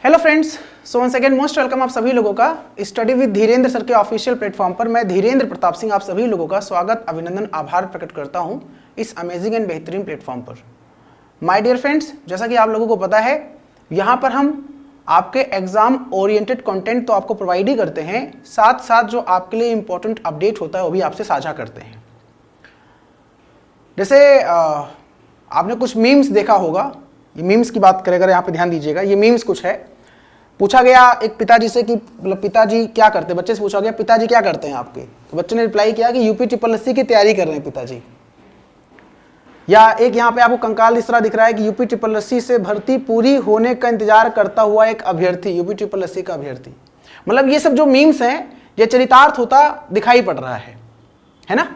Hello friends, so one second most welcome आप सभी लोगों का स्टडी विद धीरेन्द्र सर के ऑफिशियल प्लेटफॉर्म पर। मैं धीरेन्द्र प्रताप सिंह आप सभी लोगों का स्वागत, अभिनंदन, आभार प्रकट करता हूं इस अमेजिंग एंड बेहतरीन प्लेटफॉर्म पर। माय डियर फ्रेंड्स, जैसा कि आप लोगों को पता है, यहाँ पर हम आपके एग्जाम ओरिएंटेड कंटेंट तो आपको प्रोवाइड ही करते हैं, साथ साथ जो आपके लिए इंपॉर्टेंट अपडेट होता है वो भी आपसे साझा करते हैं। जैसे आपने कुछ मीम्स देखा होगा, ये मीम्स की बात करें अगर यहाँ पे ध्यान दीजिएगा, ये मीम्स कुछ है। पूछा गया एक पिताजी से कि मतलब पिताजी क्या करते हैं, बच्चे से पूछा गया पिताजी क्या करते हैं आपके, तो बच्चे ने रिप्लाई किया कि यूपी SSC की तैयारी कर रहे हैं पिताजी। या एक यहाँ पे आपको कंकाल इस तरह दिख रहा है कि यूपी SSC से भर्ती पूरी होने का इंतजार करता हुआ एक अभ्यर्थी, यूपी SSC का अभ्यर्थी। मतलब ये सब जो मीम्स हैं ये चरितार्थ होता दिखाई पड़ रहा है ना।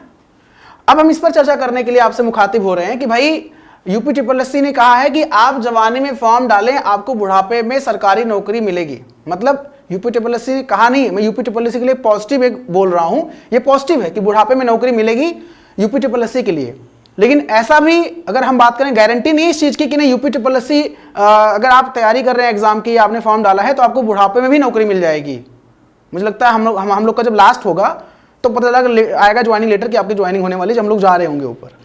अब हम इस पर चर्चा करने के लिए आपसे मुखातिब हो रहे हैं कि भाई यूपी SSC ने कहा है कि आप जवानी में फॉर्म डालें, आपको बुढ़ापे में सरकारी नौकरी मिलेगी। मतलब यूपी SSC ने कहा नहीं, मैं यूपी SSC के लिए पॉजिटिव एक बोल रहा हूं, ये पॉजिटिव है कि बुढ़ापे में नौकरी मिलेगी यूपी SSC के लिए। लेकिन ऐसा भी अगर हम बात करें, गारंटी नहीं इस चीज की कि नहीं यूपी SSC अगर आप तैयारी कर रहे हैं एग्जाम की, आपने फॉर्म डाला है तो आपको बुढ़ापे में भी नौकरी मिल जाएगी। मुझे लगता है हम लोग का जब लास्ट होगा तो पता आएगा ज्वाइनिंग लेटर की आपकी ज्वाइनिंग होने वाली, जब हम लोग जा रहे होंगे ऊपर।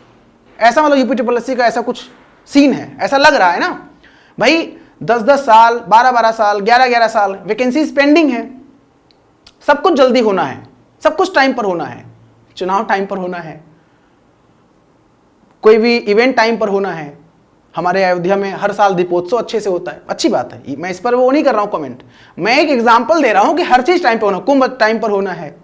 ऐसा मतलब यूपी SSC का ऐसा कुछ सीन है, ऐसा लग रहा है ना भाई। 10-10 साल, 12-12 साल, 11-11 साल वैकेंसीज पेंडिंग है। सब कुछ जल्दी होना है, सब कुछ टाइम पर होना है, चुनाव टाइम पर होना है, कोई भी इवेंट टाइम पर होना है। हमारे अयोध्या में हर साल दीपोत्सव अच्छे से होता है, अच्छी बात है, मैं इस पर वो नहीं कर रहा हूं कमेंट, मैं एक एग्जाम्पल दे रहा हूं कि हर चीज टाइम पर होना, कुंभ टाइम पर होना है,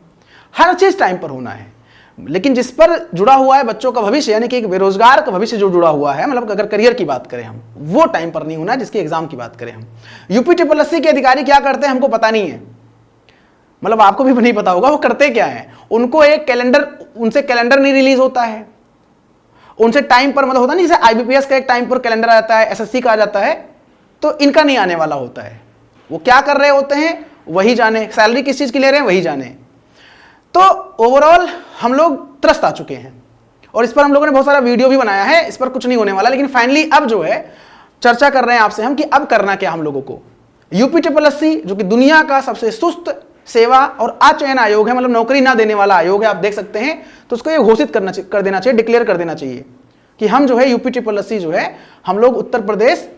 हर चीज टाइम पर होना है। लेकिन जिस पर जुड़ा हुआ है बच्चों का भविष्य, यानी कि एक बेरोजगार का भविष्य जो जुड़ा हुआ है, मतलब अगर करियर की बात करें हम, वो टाइम पर नहीं होना है। जिसकी एग्जाम की बात करें हम, यूपी SSC के अधिकारी क्या करते हैं हमको पता नहीं है, मतलब आपको भी नहीं पता होगा वो करते क्या है। उनको एक कैलेंडर, उनसे कैलेंडर नहीं रिलीज होता है, उनसे टाइम पर मतलब होता नहीं, जैसे IBPS का एक टाइम पर कैलेंडर आ जाता है, SSC का आ जाता है, तो इनका नहीं आने वाला होता है। वो क्या कर रहे होते हैं वही जाने, सैलरी किस चीज की ले रहे हैं वही जाने। तो ओवरऑल हम लोग त्रस्त आ चुके हैं और इस पर हम लोगों ने बहुत सारा वीडियो भी बनाया है, इस पर कुछ नहीं होने वाला। लेकिन फाइनली अब जो है चर्चा कर रहे हैं आपसे हम कि अब करना क्या हम लोगों को। यूपी SSC जो कि दुनिया का सबसे सुस्त सेवा और अचयन आयोग है, मतलब नौकरी ना देने वाला आयोग है, आप देख सकते हैं, तो उसको ये घोषित कर देना चाहिए, डिक्लेयर कर देना चाहिए कि हम जो है यूपी SSC जो है, हम लोग उत्तर प्रदेश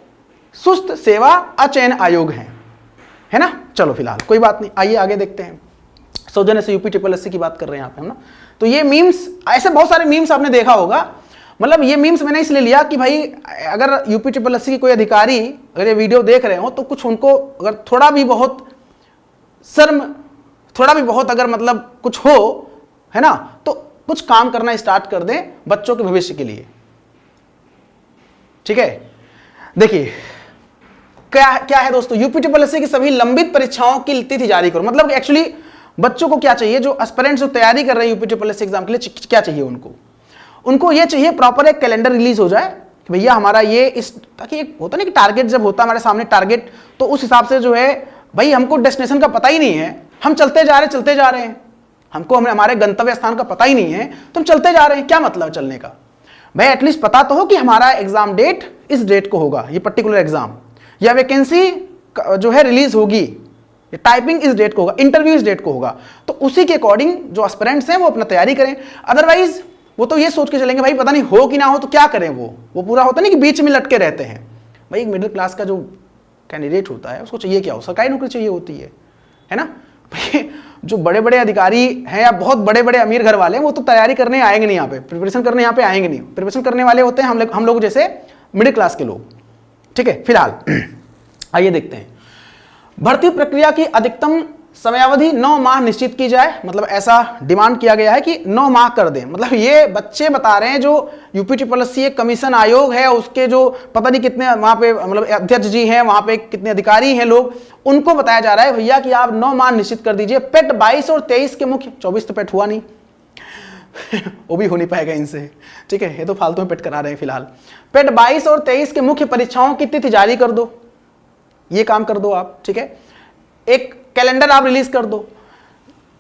सुस्त सेवा अचयन आयोग है ना। चलो फिलहाल कोई बात नहीं, आइए आगे देखते हैं। सौजन्य से यूपी SSC की बात कर रहे हैं यहाँ पे हम ना। तो ये मीम्स, ऐसे बहुत सारे मीम्स आपने देखा होगा। मतलब ये मीम्स मैंने इसलिए लिया कि भाई अगर यूपी SSC की कोई अधिकारी अगर ये वीडियो देख रहे हो तो कुछ उनको अगर थोड़ा भी बहुत शर्म, थोड़ा भी बहुत अगर मतलब कुछ हो, है ना, तो कुछ काम करना स्टार्ट कर दें बच्चों के भविष्य के लिए। ठीक है, देखिए क्या है दोस्तों, यूपी SSC की सभी लंबित परीक्षाओं की तिथि जारी करो। मतलब एक्चुअली बच्चों को क्या चाहिए, जो एस्पिरेंट्स जो तैयारी कर रहे हैं यूपी SSC एग्जाम के लिए, क्या चाहिए उनको ये चाहिए प्रॉपर एक कैलेंडर रिलीज हो जाए कि भैया हमारा ये इस, ताकि एक होता नहीं कि टारगेट जब होता है हमारे सामने टारगेट, तो उस हिसाब से जो है भाई हमको डेस्टिनेशन का पता ही नहीं है, हम चलते जा रहे हैं, हमको हमारे गंतव्य स्थान का पता ही नहीं है, तो हम चलते जा रहे हैं। क्या मतलब चलने का भाई, एटलीस्ट पता तो हो कि हमारा एग्जाम डेट इस डेट को होगा, ये पर्टिकुलर एग्जाम, या वैकेंसी जो है रिलीज होगी, टाइपिंग इस डेट को होगा, इंटरव्यू इस डेट को होगा, तो उसी के अकॉर्डिंग जो एस्पिरेंट्स हैं वो अपना तैयारी करें। अदरवाइज वो तो ये सोच के चलेंगे भाई पता नहीं हो कि ना हो, तो क्या करें, वो पूरा होता नहीं कि बीच में लटके रहते हैं। भाई एक मिडिल क्लास का जो कैंडिडेट होता है उसको चाहिए क्या हो, सरकारी नौकरी चाहिए होती है ना। भाई जो बड़े बड़े अधिकारी हैं या बहुत बड़े बड़े अमीर घर वाले हैं वो तो तैयारी करने आएंगे नहीं, यहाँ पे प्रिपरेशन करने यहाँ पे आएंगे नहीं। प्रिपरेशन करने वाले होते हैं हम लोग जैसे मिडिल क्लास के लोग। ठीक है, फिलहाल आइए देखते हैं। भर्ती प्रक्रिया की अधिकतम समयावधि 9 माह निश्चित की जाए। मतलब ऐसा डिमांड किया गया है कि 9 माह कर दें। मतलब ये बच्चे बता रहे हैं, जो यूपी SSC एक कमीशन आयोग है, उसके जो पता नहीं कितने वहां पे मतलब अध्यक्ष जी हैं, वहां पे कितने अधिकारी हैं लोग, उनको बताया जा रहा है भैया कि आप 9 माह निश्चित कर दीजिए। पेट 22 और 23 के मुख्य, 24 तो पेट हुआ नहीं वो भी हो नहीं पाएगा इनसे। ठीक है, ये तो फालतू में पेट करा रहे हैं फिलहाल। पेट 22 और 23 के मुख्य परीक्षाओं की तिथि जारी कर दो, ये काम कर दो आप। ठीक है, एक कैलेंडर आप रिलीज कर दो।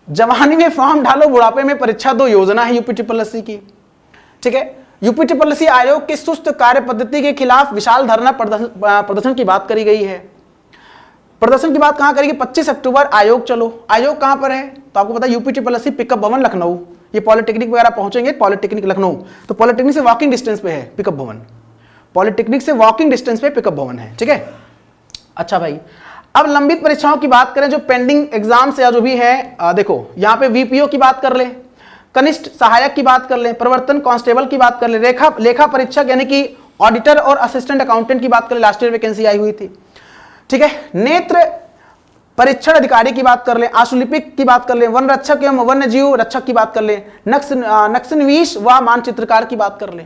जवानी में फॉर्म डालो, बुढ़ापे में परीक्षा दो, योजना है यूपी SSC की। ठीक है, यूपी SSC आयोग की सुस्त कार्य पद्धति के खिलाफ विशाल धरना प्रदर्शन की बात करी गई है। प्रदर्शन की बात कहां करेगी, 25 अक्टूबर आयोग चलो। आयोग कहां पर है, तो आपको पता है यूपीट्रिपलएससी पिकअप भवन लखनऊ। ये पॉलिटेक्निक वगैरह पहुंचेंगे, पॉलिटेक्निक लखनऊ, तो पॉलिटेक्निक से वॉकिंग डिस्टेंस पे है पिकअप भवन, पॉलिटेक्निक से वॉकिंग डिस्टेंस पे पिकअप भवन है, ठीक है। अच्छा भाई, अब लंबित परीक्षाओं की बात करें, जो पेंडिंग एग्जाम्स या जो भी है, देखो यहाँ पे वीपीओ की बात कर ले, कनिष्ठ सहायक की बात कर ले, प्रवर्तन कांस्टेबल की बात कर ले, लेखा परीक्षक यानी कि ऑडिटर और असिस्टेंट अकाउंटेंट की बात कर ले, लास्ट ईयर वैकेंसी आई हुई थी, ठीक है। नेत्र परीक्षण अधिकारी की बात कर ले, आशुलिपिक की बात कर ले, वन रक्षक एवं वन्य जीव रक्षक की बात कर ले, नक्सनवीश व मानचित्रकार की बात कर ले।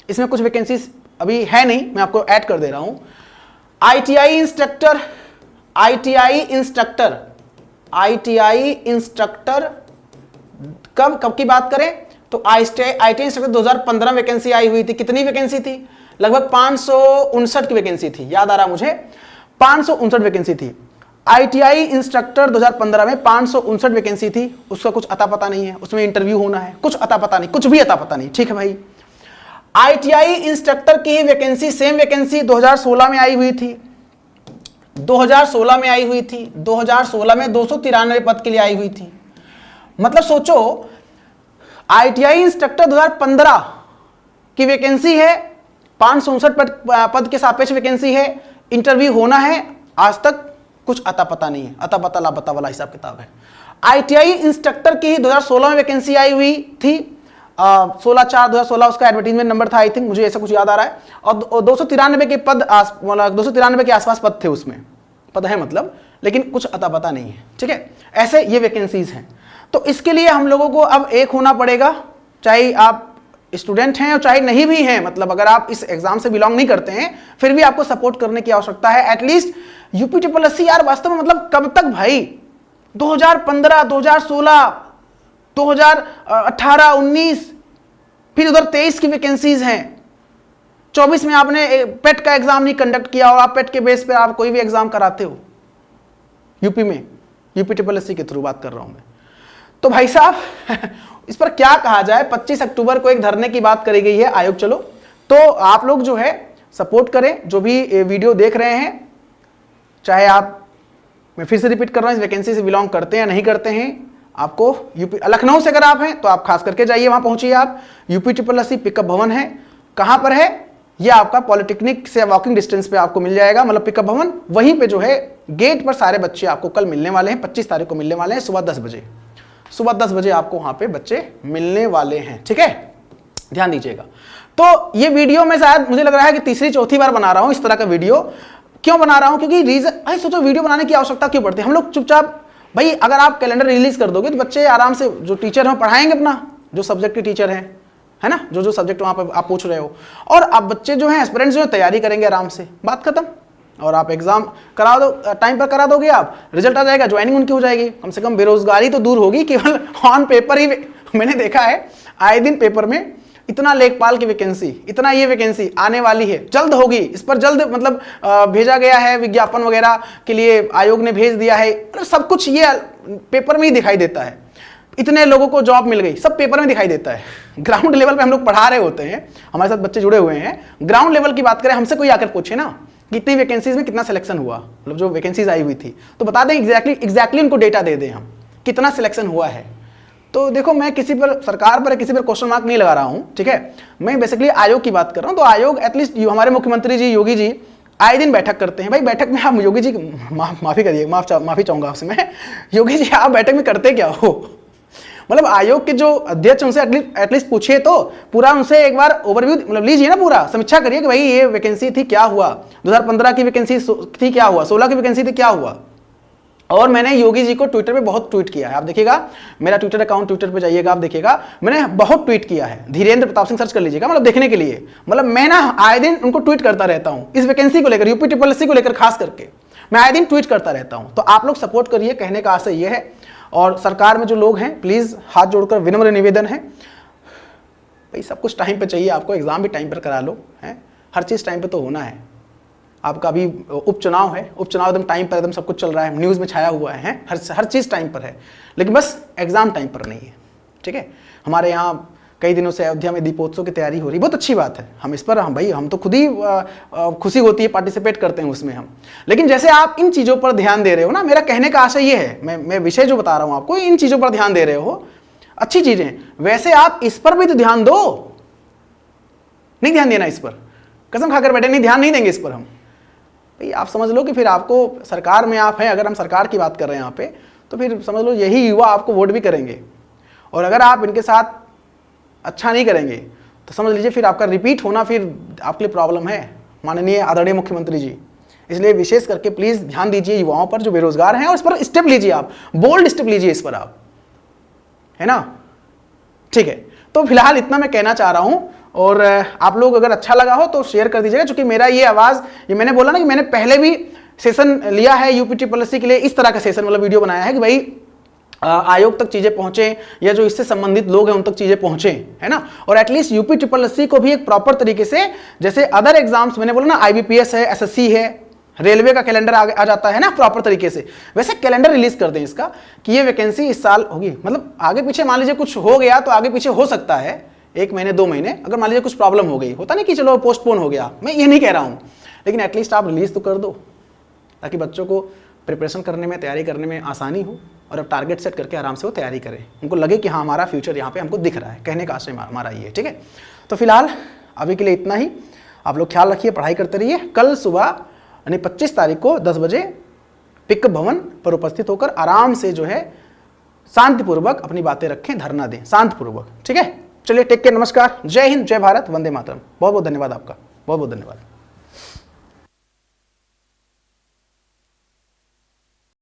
इसमें कुछ वैकेंसीज अभी है नहीं, मैं आपको ऐड कर दे रहा हूं। आईटीआई इंस्ट्रक्टर, आईटीआई इंस्ट्रक्टर कब की बात करें, तो आईटीआई इंस्ट्रक्टर 2015 वैकेंसी आई हुई थी। कितनी वैकेंसी थी, लगभग 559 की वैकेंसी थी, याद आ रहा मुझे, 559 वैकेंसी थी। आईटीआई इंस्ट्रक्टर 2015 में 559 वैकेंसी थी, उसका कुछ अता पता नहीं है, उसमें इंटरव्यू होना है, कुछ अता पता नहीं, कुछ भी अता पता नहीं, ठीक है भाई। आईटीआई इंस्ट्रक्टर की वैकेंसी, सेम वैकेंसी 2016 में आई हुई थी, 2016 में आई हुई थी, 2016 में 293 पद के लिए आई हुई थी। मतलब सोचो, आईटीआई इंस्ट्रक्टर 2015 की वैकेंसी है, 559 पद के सापेक्ष वैकेंसी है, इंटरव्यू होना है, आज तक कुछ अता पता नहीं है, अता पता लापता वाला हिसाब किताब है। आईटीआई इंस्ट्रक्टर की 2016 में वैकेंसी आई हुई थी, 16/4/2016 उसका एडवर्टीजमेंट नंबर था, आई थिंक, मुझे ऐसा कुछ याद आ रहा है, और 293 के पद, 293 के आसपास पद थे उसमें, पद है मतलब, लेकिन कुछ अता पता नहीं है, ठीक है। ऐसे ये वैकेंसीज हैं, तो इसके लिए हम लोगों को अब एक होना पड़ेगा, चाहे आप स्टूडेंट हैं और चाहे नहीं भी हैं, मतलब अगर आप इस एग्जाम से बिलोंग नहीं करते हैं, फिर भी आपको सपोर्ट करने की आवश्यकता है। एटलीस्ट यूपीट्रिपलएससी यार वास्तव में, मतलब कब तक भाई, 2015, 2016, 2018, 19, फिर उधर 23 की वैकेंसीज हैं, 24 में आपने पेट का एग्जाम नहीं कंडक्ट किया, और आप पेट के बेस पे आप कोई भी एग्जाम कराते हो यूपी में, यूपीट्रिपलएससी के थ्रू बात कर रहा हूं मैं। तो भाई साहब इस पर क्या कहा जाए, 25 अक्टूबर को एक धरने की बात करी गई है आयोग चलो, तो आप लोग जो है सपोर्ट करें, जो भी वीडियो देख रहे हैं, चाहे आप, मैं फिर से रिपीट कर रहा हूं, इस वैकेंसी से बिलोंग करते हैं या नहीं करते हैं, आपको यूपी लखनऊ से अगर आप हैं तो आप खास करके जाइए, वहां पहुंचिए आप, यूपीट्रिपलएससी पिकअप भवन है, कहां पर है, ये आपका पॉलिटेक्निक से वॉकिंग डिस्टेंस पे आपको मिल जाएगा, मतलब पिकअप भवन वहीं पे जो है गेट पर सारे बच्चे आपको कल मिलने वाले हैं, 25 तारीख को मिलने वाले हैं, सुबह 10 बजे, सुबह 10 बजे आपको वहां पे बच्चे मिलने वाले हैं, ठीक है, ध्यान दीजिएगा। तो ये वीडियो में शायद मुझे लग रहा है कि तीसरी चौथी बार बना रहा हूं इस तरह का वीडियो। क्यों बना रहा हूं, क्योंकि रीजन, भाई सोचो वीडियो बनाने की आवश्यकता क्यों पड़ती है, हम लोग चुपचाप, भाई अगर आप कैलेंडर रिलीज कर दोगे तो बच्चे आराम से, जो टीचर हैं पढ़ाएंगे अपना, जो सब्जेक्ट के टीचर हैं, है ना, जो सब्जेक्ट वहां पर आप पूछ रहे हो, और आप बच्चे जो हैं एस्पिरेंट्स जो है तैयारी करेंगे आराम से, बात खत्म, और आप एग्जाम करा दो, टाइम पर करा दोगे आप, रिजल्ट आ जाएगा, ज्वाइनिंग उनकी हो जाएगी, कम से कम बेरोजगारी तो दूर होगी, केवल ऑन पेपर ही। मैंने देखा है आए दिन पेपर में इतना लेखपाल की वैकेंसी, इतना ये वैकेंसी आने वाली है, जल्द होगी, इस पर जल्द मतलब भेजा गया है, विज्ञापन वगैरह के लिए आयोग ने भेज दिया है, मतलब सब कुछ ये पेपर में ही दिखाई देता है, इतने लोगों को जॉब मिल गई, सब पेपर में दिखाई देता है। ग्राउंड लेवल पे हम लोग पढ़ा रहे होते हैं, हमारे साथ बच्चे जुड़े हुए हैं, ग्राउंड लेवल की बात करें, हमसे कोई आकर पूछे ना कितनी वैकेंसीज में कितना सिलेक्शन हुआ, मतलब जो वैकेंसीज आई हुई थी, तो बता दें एग्जैक्टली उनको डेटा दे दें हम कितना सिलेक्शन हुआ है। तो देखो, मैं किसी पर, सरकार पर किसी पर क्वेश्चन मार्क नहीं लगा रहा हूं, ठीक है, मैं बेसिकली आयोग की बात कर रहा हूं। तो आयोग एटलीस्ट हमारे मुख्यमंत्री जी योगी जी आए दिन बैठक करते हैं। भाई बैठक में आप योगी जी, माफी करिए, माफी चाहूंगा आपसे मैं, योगी जी आप बैठक में करते क्या हो? मतलब आयोग के जो अध्यक्ष उनसे एटलीस्ट पूछिए, तो पूरा उनसे एक बार ओवरव्यू मतलब लीजिए ना, पूरा समीक्षा करिए कि भाई ये वैकेंसी थी, क्या हुआ, 2015 की वैकेंसी थी, क्या हुआ, 16 की वैकेंसी थी, क्या हुआ। और मैंने योगी जी को ट्विटर पे बहुत ट्वीट किया है, आप देखिएगा मेरा ट्विटर अकाउंट, ट्विटर पे जाइएगा, आप देखिएगा मैंने बहुत ट्वीट किया है, धीरेन्द्र प्रताप सिंह सर्च कर लीजिएगा, मतलब देखने के लिए, मतलब मैं ना आए दिन उनको ट्वीट करता रहता हूं इस वैकेंसी को लेकर, यूपीट्रिपलएससी को लेकर खास करके मैं आए दिन ट्वीट करता रहता हूं। तो आप लोग सपोर्ट करिए, कहने का आशय यह है। और सरकार में जो लोग हैं, प्लीज हाथ जोड़कर विनम्र निवेदन है, भाई सब कुछ टाइम पे चाहिए आपको, एग्जाम भी टाइम पर करा लो, है हर चीज टाइम पे तो होना है। आपका अभी उपचुनाव है, उपचुनाव एकदम टाइम पर, एकदम सब कुछ चल रहा है, न्यूज़ में छाया हुआ है, हर चीज़ टाइम पर है, लेकिन बस एग्ज़ाम टाइम पर नहीं है, ठीक है। हमारे यहाँ कई दिनों से अयोध्या में दीपोत्सव की तैयारी हो रही, बहुत अच्छी बात है। हम इस पर, हम भाई हम तो खुद ही खुशी होती है, पार्टिसिपेट करते हैं उसमें हम। लेकिन जैसे आप इन चीज़ों पर ध्यान दे रहे हो ना, मेरा कहने का आशय ये है, मैं विषय जो बता रहा हूँ आपको, इन चीज़ों पर ध्यान दे रहे हो, अच्छी चीज़ें, वैसे आप इस पर भी तो ध्यान दो। नहीं ध्यान देना इस पर, कसम खाकर बैठे, नहीं ध्यान नहीं देंगे इस पर हम। भाई आप समझ लो कि फिर आपको सरकार में आप हैं, अगर हम सरकार की बात कर रहे हैं यहाँ पे, तो फिर समझ लो यही युवा आपको वोट भी करेंगे। और अगर आप इनके साथ अच्छा नहीं करेंगे तो समझ लीजिए फिर आपका रिपीट होना फिर आपके लिए प्रॉब्लम है, माननीय आदरणीय मुख्यमंत्री जी। इसलिए विशेष करके प्लीज़ ध्यान दीजिए युवाओं पर जो बेरोजगार हैं, और इस पर स्टेप लीजिए, आप बोल्ड स्टेप लीजिए इस पर आप, है ना। ठीक है, तो फिलहाल इतना मैं कहना चाह रहा हूँ। और आप लोग अगर अच्छा लगा हो तो शेयर कर दीजिएगा, क्योंकि मेरा ये आवाज़, ये मैंने बोला ना कि मैंने पहले भी सेशन लिया है यूपीट्रिपलएससी के लिए, इस तरह का सेशन वाला वीडियो बनाया है कि भाई आयोग तक चीज़ें पहुँचे, या जो इससे संबंधित लोग हैं उन तक चीज़ें पहुँचे, है ना। और एटलीस्ट यूपीट्रिपलएससी को भी एक प्रॉपर तरीके से, जैसे अदर एग्जाम्स मैंने बोला ना, आईबीपीएस है, एसएससी है, रेलवे का कैलेंडर आ जाता है ना प्रॉपर तरीके से, वैसे कैलेंडर रिलीज कर दें इसका कि ये वैकेंसी इस साल होगी। मतलब आगे पीछे मान लीजिए कुछ हो गया तो आगे पीछे हो सकता है, 1 महीने 2 महीने, अगर मान लीजिए कुछ प्रॉब्लम हो गई, होता नहीं कि चलो पोस्टपोन हो गया, मैं ये नहीं कह रहा हूँ, लेकिन एटलीस्ट आप रिलीज तो कर दो, ताकि बच्चों को प्रिपरेशन करने में, तैयारी करने में आसानी हो, और अब टारगेट सेट करके आराम से वो तैयारी करें, उनको लगे कि हाँ हमारा फ्यूचर यहाँ पे हमको दिख रहा है। कहने का आशय हमारा ये है, ठीक है। तो फिलहाल अभी के लिए इतना ही। आप लोग ख्याल रखिए, पढ़ाई करते रहिए। कल सुबह यानी 25 तारीख को 10 बजे पिक भवन पर उपस्थित होकर आराम से जो है शांतिपूर्वक अपनी बातें रखें, धरना दें शांतिपूर्वक, ठीक है। चलिए टेक केयर, नमस्कार, जय हिंद, जय भारत, वंदे मातरम। बहुत बहुत धन्यवाद आपका, बहुत बहुत धन्यवाद।